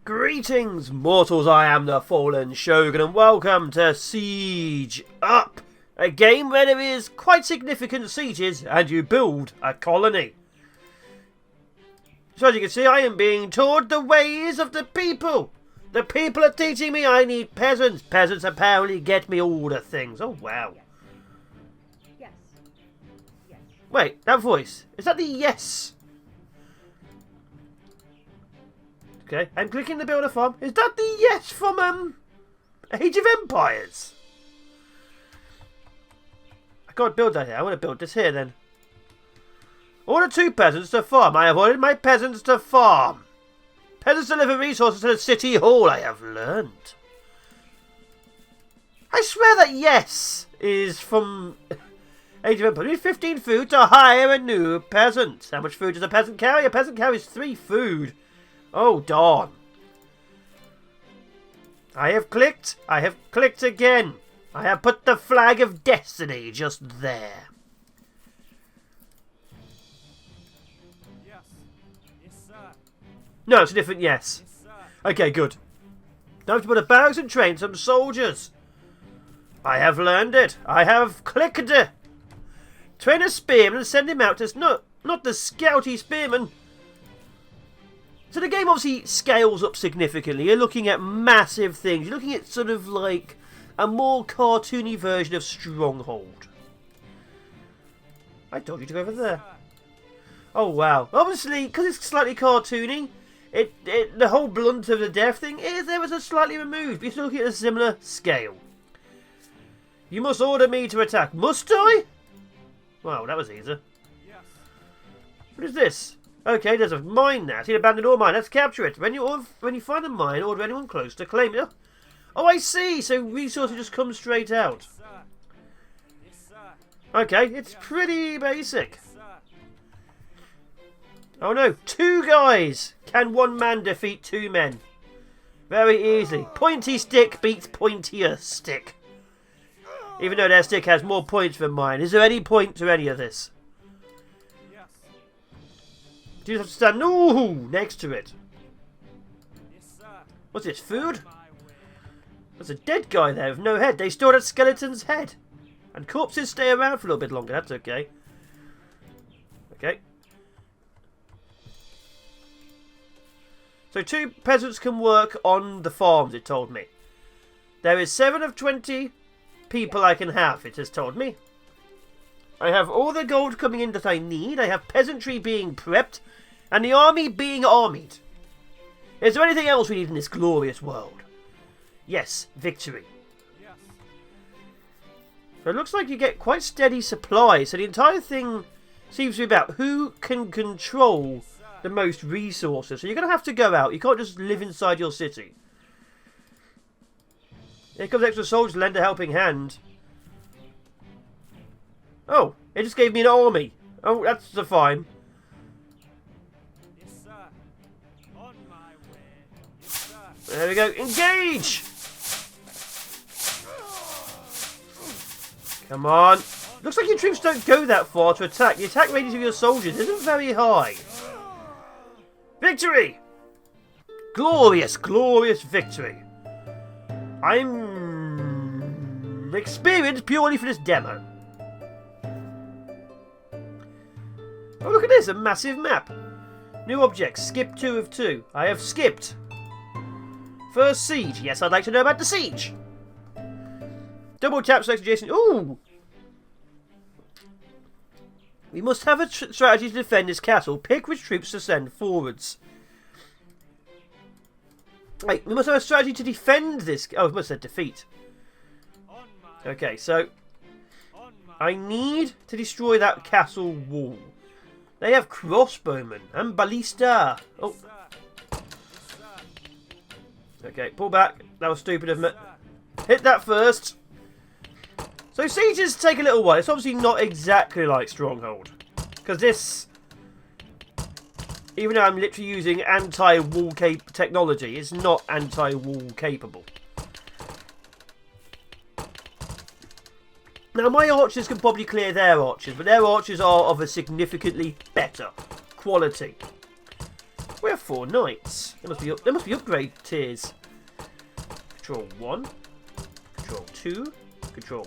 Greetings, mortals, I am the Fallen Shogun, and welcome to Siege Up, a game where there is quite significant sieges and you build a colony. So as you can see, I am being taught the ways of the people. The people are teaching me I need peasants. Peasants apparently get me all the things. Oh, wow. Yes. Yes. Wait, that voice. Is that the yes? Okay, I'm clicking to build a farm. Is that the yes from, Age of Empires? I can't build that here. I want to build this here, then. Order 2 peasants to farm. I have ordered my peasants to farm. Peasants deliver resources to the city hall, I have learned. I swear that yes is from Age of Empires. We need 15 food to hire a new peasant. How much food does a peasant carry? A peasant carries 3 food. Oh, darn. I have clicked. I have clicked again. I have put the flag of destiny just there. Yes. Yes, sir. No, it's a different yes. Yes, sir. Okay, good. Now I have to put a barracks and train some soldiers. I have learned it. I have clicked it. Train a spearman and send him out as not the scouty spearman. So the game obviously scales up significantly. You're looking at massive things. You're looking at sort of like a more cartoony version of Stronghold. I told you to go over there. Oh wow. Obviously, because it's slightly cartoony, the whole blunt of the death thing is there was a slightly removed. But you're looking at a similar scale. You must order me to attack. Must I? Wow, that was easy. Yes. What is this? Okay, there's a mine now. See, abandoned ore mine. Let's capture it. When you find a mine, order anyone close to claim it. Oh, I see. So resources just come straight out. Yes, sir. Yes, sir. Okay, it's pretty basic. Yes, sir. Oh no, 2 guys. Can 1 man defeat 2 men? Very easily. Pointy stick beats pointier stick. Even though their stick has more points than mine. Is there any point to any of this? You just have to stand next to it. Yes, sir. What's this, food? My way. There's a dead guy there with no head. They stored a skeleton's head. And corpses stay around for a little bit longer. That's okay. Okay. So 2 peasants can work on the farms, it told me. There is 7 of 20 people I can have, it has told me. I have all the gold coming in that I need. I have peasantry being prepped. And the army being armied. Is there anything else we need in this glorious world? Yes, victory. Yes. So it looks like you get quite steady supply. So the entire thing seems to be about who can control the most resources. So you're going to have to go out. You can't just live inside your city. Here comes extra soldiers to lend a helping hand. Oh, it just gave me an army. Oh, that's fine. Yes, sir. On my way. Yes, sir. There we go. Engage! Come on. Looks like your troops don't go that far to attack. The attack radius of your soldiers isn't very high. Victory! Glorious, glorious victory. I'm experienced purely for this demo. Oh, look at this, a massive map. New objects, skip 2 of 2. I have skipped. First siege. Yes, I'd like to know about the siege. Double tap select adjacent. Ooh! We must have a strategy to defend this castle. Pick which troops to send forwards. Wait, we must have a strategy to defend this. Oh, we must have defeat. On my Okay, so On my I need to destroy that castle wall. They have crossbowmen and ballista. Oh, Yes, sir. Yes, sir. okay, pull back. That was stupid of me. Hit that first. So sieges take a little while. It's obviously not exactly like Stronghold. Because this, even though I'm literally using anti-wall technology, it's not anti-wall capable. Now, my archers can probably clear their archers, but their archers are of a significantly better quality. We have 4 knights. There must be upgrade tiers. Control 1. Control 2. Control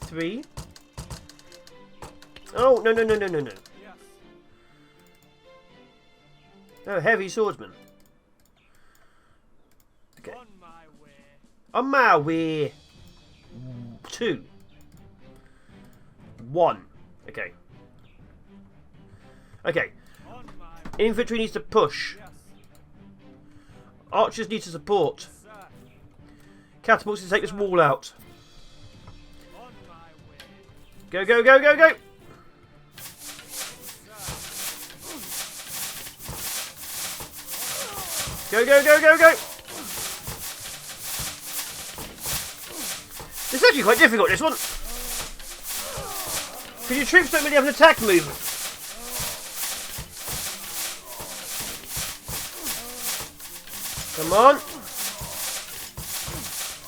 3. Oh, no. Yes. Oh, heavy swordsman. Okay. On my way. On my way. 2. 1. Okay. Okay. On my way. Infantry needs to push. Yes. Archers need to support. Sir. Catapults to take this wall out. On my way. Go, go, go, go, go! Go, go, go, go, go! It's actually quite difficult, this one. Because your troops don't really have an attack movement. Come on.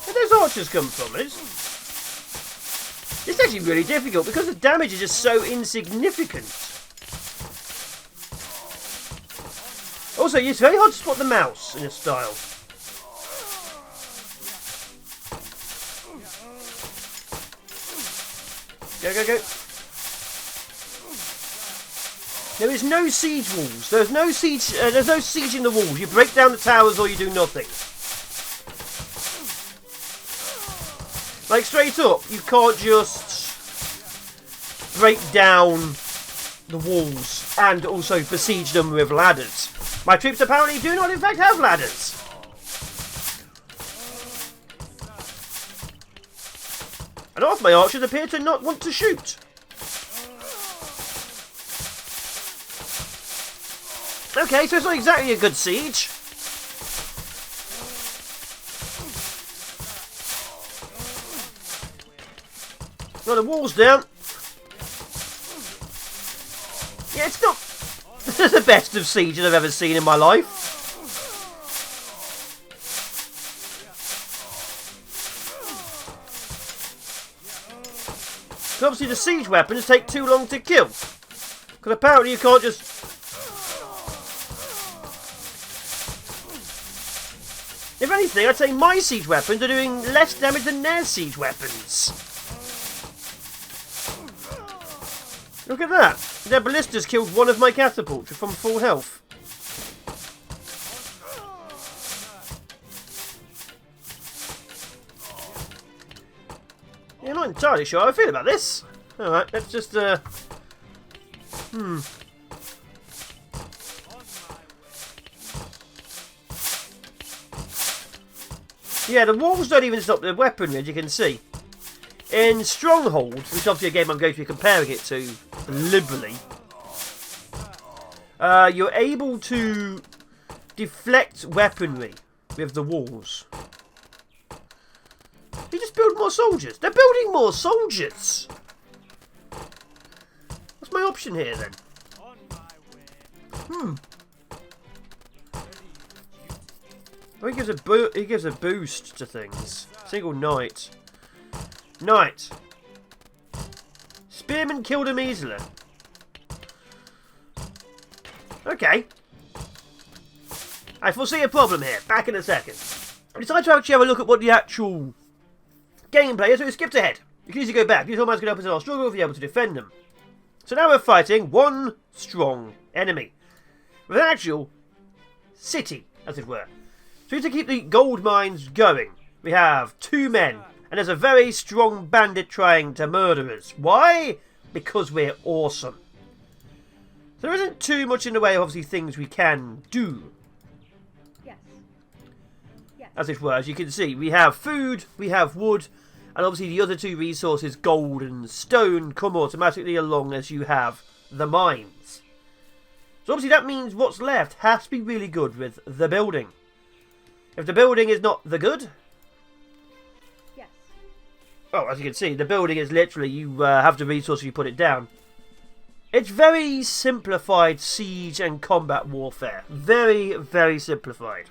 Where those archers come from? It's actually really difficult because the damage is just so insignificant. Also, it's very hard to spot the mouse in this style. Go, go, go. There is no siege walls. There's no siege in the walls. You break down the towers or you do nothing. Like, straight up, you can't just break down the walls and also besiege them with ladders. My troops apparently do not, in fact, have ladders. And half my archers appear to not want to shoot. Okay, so it's not exactly a good siege. Got the walls down. Yeah, it's not the best of sieges I've ever seen in my life. So obviously the siege weapons take too long to kill. Because apparently you can't just... If anything, I'd say my siege weapons are doing less damage than their siege weapons. Look at that. Their ballistas killed one of my catapults from full health. Yeah, I'm not entirely sure how I feel about this. Alright, let's just, Yeah, the walls don't even stop the weaponry, as you can see. In Strongholds, which is obviously a game I'm going to be comparing it to liberally, you're able to deflect weaponry with the walls. You just build more soldiers. They're building more soldiers. What's my option here then? On my way. Oh, he gives a boost to things. Single knight. Knight. Spearman killed him easily. Okay. I foresee a problem here. Back in a second. I decided to actually have a look at what the actual gameplay is, so we skipped ahead. You can easily go back. These almost going to help us in our struggle if you're able to defend them. So now we're fighting one strong enemy. With an actual city, as it were. So we need to keep the gold mines going. We have 2 men. And there's a very strong bandit trying to murder us. Why? Because we're awesome. So there isn't too much in the way of obviously things we can do. Yes. Yes. As it were, as you can see, we have food, we have wood, and obviously the other 2 resources, gold and stone, come automatically along as you have the mines. So obviously that means what's left has to be really good with the building. If the building is not the good... Yes. Oh, as you can see, the building is literally, you have the resources, you put it down. It's very simplified siege and combat warfare. Very, very simplified.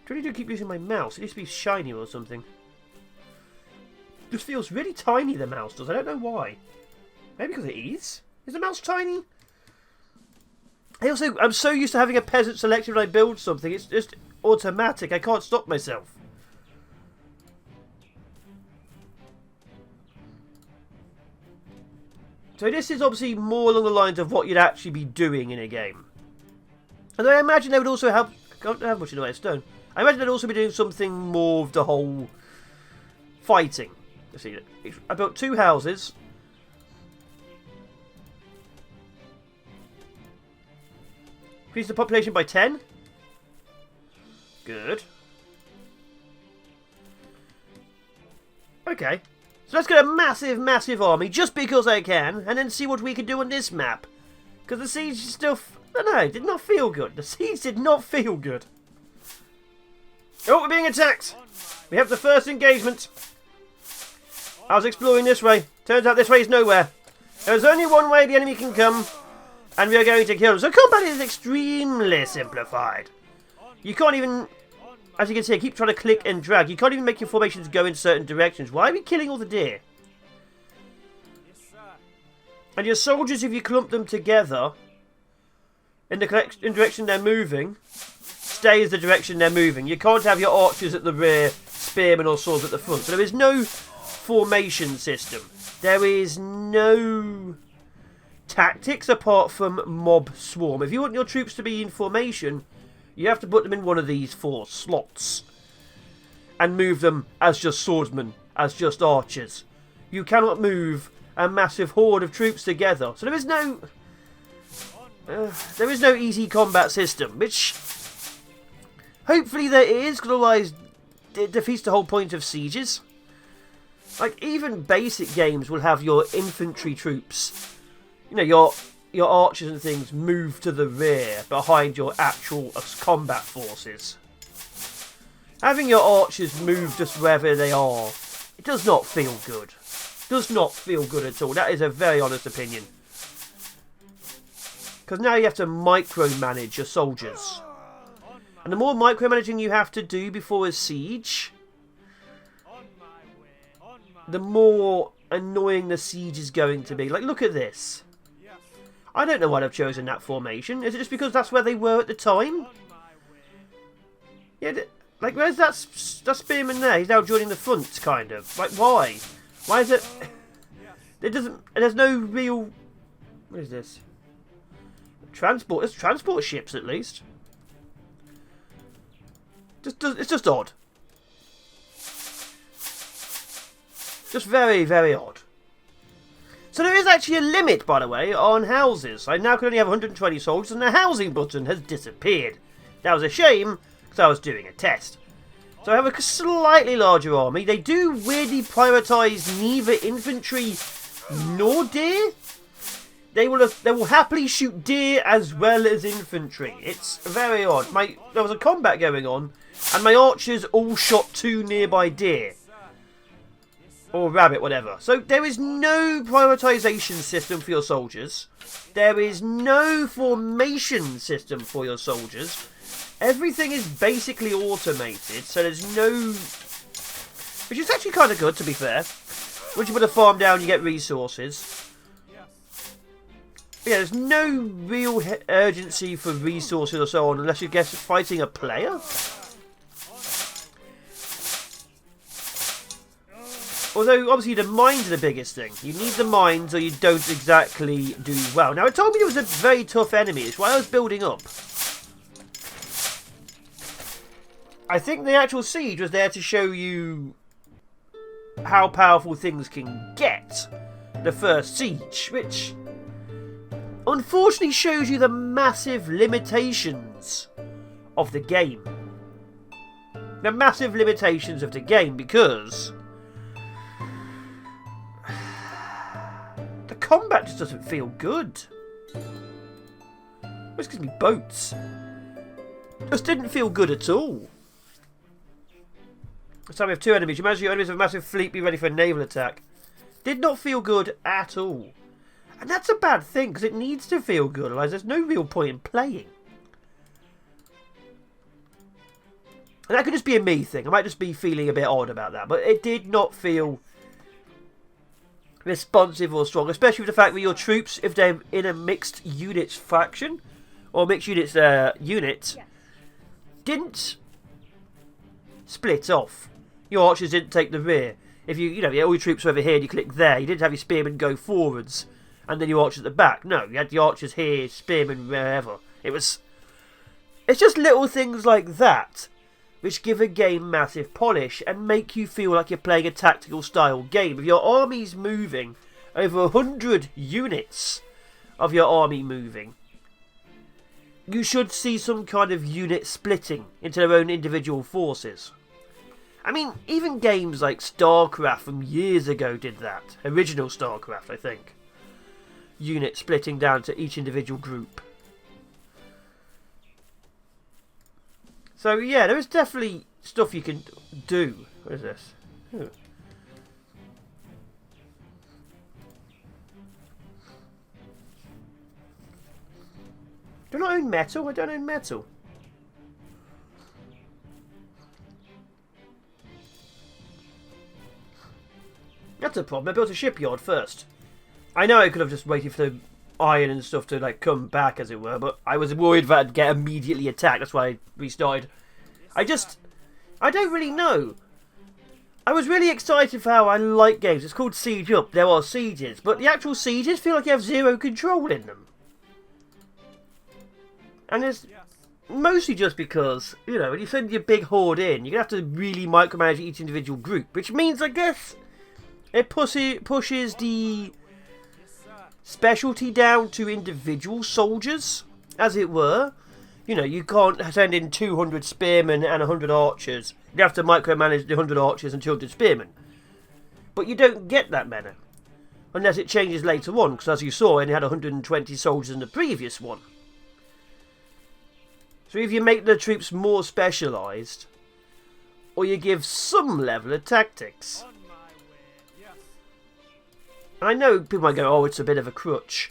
Do I need to keep using my mouse? It needs to be shiny or something. It just feels really tiny, the mouse does. I don't know why. Maybe because it is. Is the mouse tiny? I'm so used to having a peasant selected when I build something. It's just automatic. I can't stop myself. So this is obviously more along the lines of what you'd actually be doing in a game. And I imagine they would also have... I don't have much in the way of stone. I imagine they'd also be doing something more of the whole fighting. Let's see. I built 2 houses. Increase the population by 10. Good. Okay. So let's get a massive, massive army just because I can, and then see what we can do on this map. Because the siege still... I don't know, did not feel good. The siege did not feel good. Oh, we're being attacked. We have the first engagement. I was exploring this way. Turns out this way is nowhere. There's only one way the enemy can come, and we are going to kill them. So combat is extremely simplified. You can't even... As you can see, I keep trying to click and drag. You can't even make your formations go in certain directions. Why are we killing all the deer? And your soldiers, if you clump them together in the direction they're moving, stays the direction they're moving. You can't have your archers at the rear, spearmen or swords at the front. So there is no formation system. There is no tactics apart from mob swarm. If you want your troops to be in formation, you have to put them in one of these 4 slots and move them as just swordsmen, as just archers. You cannot move a massive horde of troops together. So there is no easy combat system, which hopefully there is, because otherwise it defeats the whole point of sieges. Like, even basic games will have your infantry troops, you know, your archers and things move to the rear behind your actual combat forces. Having your archers move just wherever they are, it does not feel good. Does not feel good at all. That is a very honest opinion. Because now you have to micromanage your soldiers. And the more micromanaging you have to do before a siege, the more annoying the siege is going to be. Like, look at this. I don't know why they've chosen that formation. Is it just because that's where they were at the time? Yeah, like, where's that spearman there? He's now joining the front, kind of. Like, why? Why is it... It doesn't... There's no real... What is this? Transport... There's transport ships, at least. It's just odd. Just very, very odd. So there is actually a limit, by the way, on houses. I now can only have 120 soldiers, and the housing button has disappeared. That was a shame, because I was doing a test. So I have a slightly larger army. They do weirdly prioritise neither infantry nor deer. They will happily shoot deer as well as infantry. It's very odd. There was a combat going on, and my archers all shot 2 nearby deer. Or rabbit, whatever. So there is no prioritisation system for your soldiers. There is no formation system for your soldiers. Everything is basically automated, so there's no... Which is actually kind of good, to be fair. Once you put a farm down, you get resources. But yeah, there's no real urgency for resources or so on, unless you're fighting a player. Although, obviously, the mines are the biggest thing. You need the mines or you don't exactly do well. Now, it told me it was a very tough enemy. It's why I was building up. I think the actual siege was there to show you how powerful things can get. The first siege, which unfortunately shows you the massive limitations of the game. The massive limitations of the game, because... the combat just doesn't feel good. Which gives me boats. Just didn't feel good at all. This time we have 2 enemies. You imagine your enemies have a massive fleet, be ready for a naval attack. Did not feel good at all. And that's a bad thing, because it needs to feel good, otherwise there's no real point in playing. And that could just be a me thing. I might just be feeling a bit odd about that. But it did not feel responsive or strong, especially with the fact that your troops, if they're in a mixed units faction or mixed units unit, Yes. didn't split off. Your archers didn't take the rear. If you know, all your troops were over here and you click there, you didn't have your spearmen go forwards and then your archers at the back. No, you had the archers here, spearmen wherever. It's just little things like that which give a game massive polish and make you feel like you're playing a tactical style game. If your army's moving, over 100 units of your army moving, you should see some kind of unit splitting into their own individual forces. I mean, even games like StarCraft from years ago did that. Original StarCraft, I think. Unit splitting down to each individual group. So yeah, there is definitely stuff you can do. What is this? Ooh. Do I own metal? I don't own metal. That's a problem. I built a shipyard first. I know I could have just waited for the iron and stuff to like come back, as it were, but I was worried that I'd get immediately attacked. That's why I restarted. I don't really know. I was really excited for how I like games. It's called SiegeUp. There are sieges, but the actual sieges feel like you have zero control in them. And it's mostly just because, you know, when you send your big horde in, you're going to have to really micromanage each individual group, which means, I guess, it pushes the specialty down to individual soldiers, as it were. You know, you can't send in 200 spearmen and 100 archers. You have to micromanage the 100 archers and 200 spearmen. But you don't get that many. Unless it changes later on, because as you saw, it only had 120 soldiers in the previous one. So if you make the troops more specialised, or you give some level of tactics. And I know people might go, oh, it's a bit of a crutch,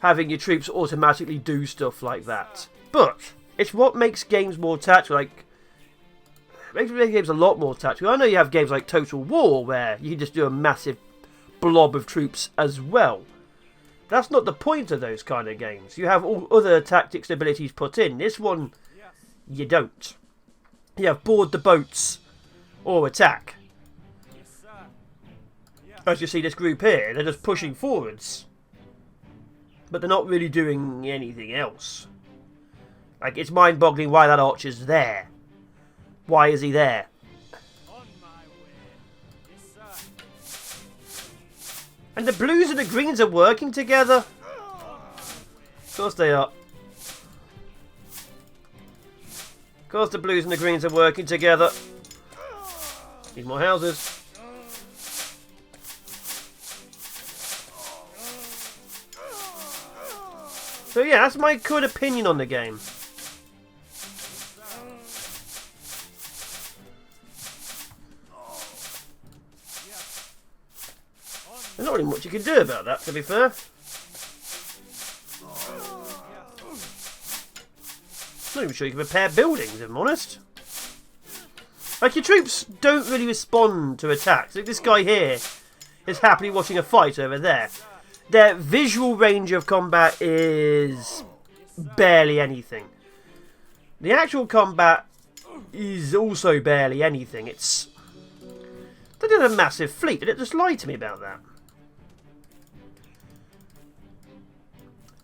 having your troops automatically do stuff like that. But it's what makes games more tactical. Like, makes games a lot more tactical. I know you have games like Total War where you can just do a massive blob of troops as well. That's not the point of those kind of games. You have all other tactics and abilities put in. This one, you don't. You have board the boats or attack. As you see this group here, they're just pushing forwards. But they're not really doing anything else. Like, it's mind-boggling why that archer's there. Why is he there? And the blues and the greens are working together. Of course they are. Of course the blues and the greens are working together. Need more houses. So yeah, that's my good opinion on the game. There's not really much you can do about that, to be fair. I'm not even sure you can repair buildings, if I'm honest. Like, your troops don't really respond to attacks. Like, this guy here is happily watching a fight over there. Their visual range of combat is barely anything. The actual combat is also barely anything. They did a massive fleet. Did it just lie to me about that?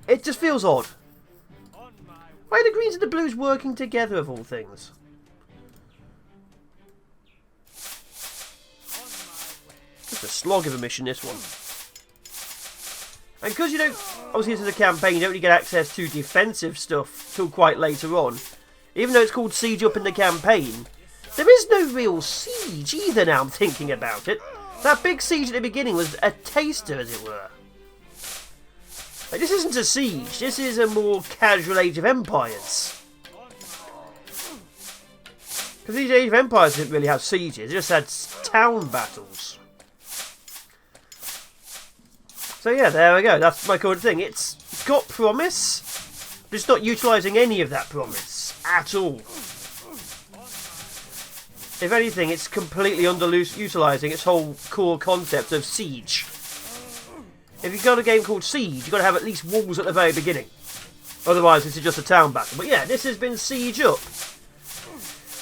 It just feels odd. Why are the greens and the blues working together of all things? Just a slog of a mission, this one. And because you don't, obviously into the campaign, you don't really get access to defensive stuff till quite later on. Even though it's called SiegeUp in the campaign, there is no real siege either now I'm thinking about it. That big siege at the beginning was a taster, as it were. Like, this isn't a siege, this is a more casual Age of Empires. Because these Age of Empires didn't really have sieges, they just had town battles. So yeah, there we go, that's my current thing. It's got promise, but it's not utilising any of that promise at all. If anything, it's completely underutilising its whole core concept of siege. If you've got a game called Siege, you've got to have at least walls at the very beginning. Otherwise, this is just a town battle. But yeah, this has been SiegeUp.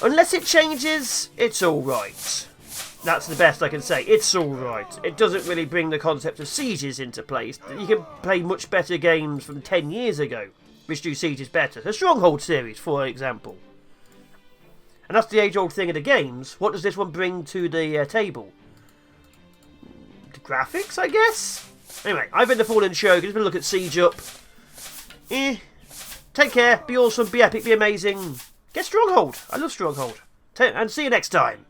Unless it changes, it's alright. That's the best I can say. It's alright. It doesn't really bring the concept of sieges into place. You can play much better games from 10 years ago, which do sieges better. The Strongholds series, for example. And that's the age-old thing of the games. What does this one bring to the table? The graphics, I guess? Anyway, I've been the Fallen Shogun. It's been a look at SiegeUp. Take care. Be awesome. Be epic. Be amazing. Get Stronghold. I love Stronghold. And see you next time.